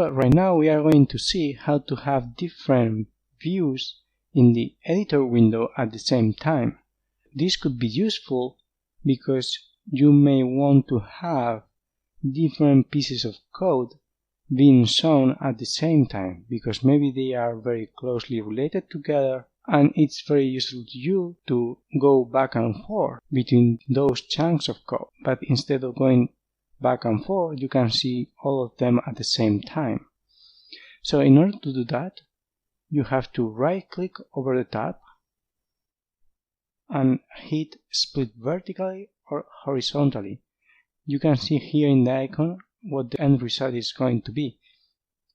Well, right now we are going to see how to have different views in the editor window at the same time. This could be useful because you may want to have different pieces of code being shown at the same time, because maybe they are very closely related together, and it's very useful to you to go back and forth between those chunks of code. But instead of going back and forth, you can see all of them at the same time. So in order to do that, you have to right-click over the tab and hit split vertically or horizontally. You can see here in the icon what the end result is going to be.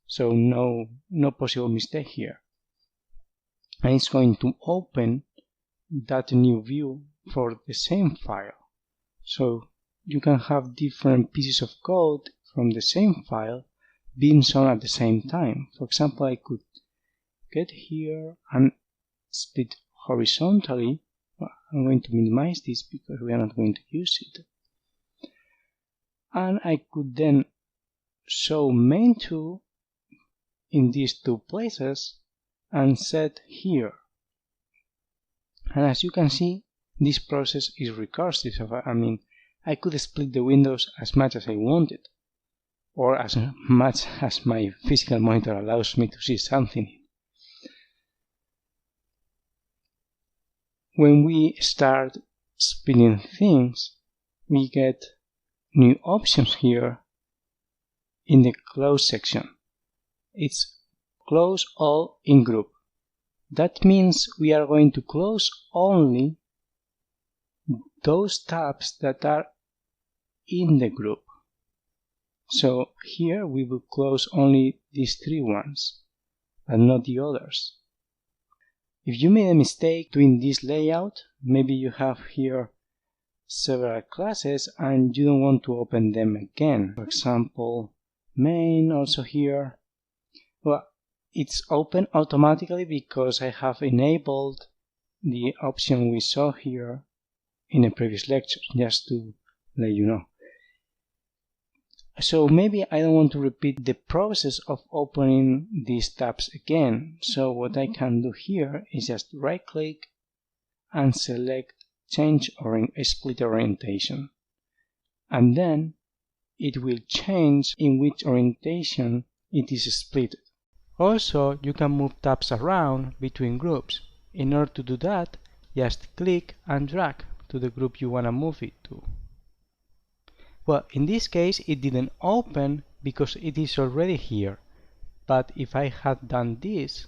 So no possible mistake here. And it's going to open that new view for the same file. So you can have different pieces of code from the same file being shown at the same time. For example, I could get here and split horizontally. Well, I'm going to minimize this because we are not going to use it. And I could then show main2 in these two places and set here. And as you can see, this process is recursive. I mean, I could split the windows as much as I wanted, or as much as my physical monitor allows me to see something. When we start splitting things, we get new options here in the close section. It's close all in group. That means we are going to close only those tabs that are in the group. So here we will close only these three ones, but not the others. If you made a mistake doing this layout, maybe you have here several classes and you don't want to open them again. For example, main also here. Well, it's open automatically because I have enabled the option we saw here in a previous lecture, just to let you know. So maybe I don't want to repeat the process of opening these tabs again. So what I can do here is just right click and select change split orientation. And then it will change in which orientation it is split. Also, you can move tabs around between groups. In order to do that, just click and drag to the group you want to move it to. Well, in this case it didn't open because it is already here, but if I had done this,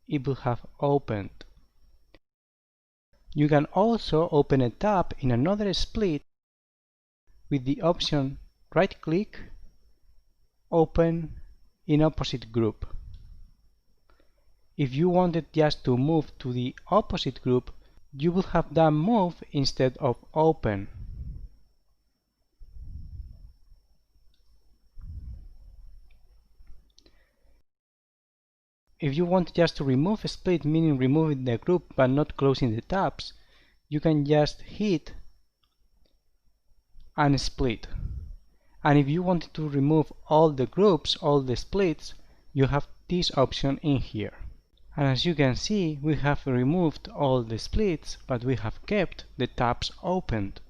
it would have opened. You can also open a tab in another split with the option right-click, open in opposite group. If you wanted just to move to the opposite group, you would have done move instead of open. If you want just to remove a split, meaning removing the group but not closing the tabs, you can just hit and split. And if you wanted to remove all the groups, all the splits, you have this option in here. And as you can see, we have removed all the splits, but we have kept the tabs opened.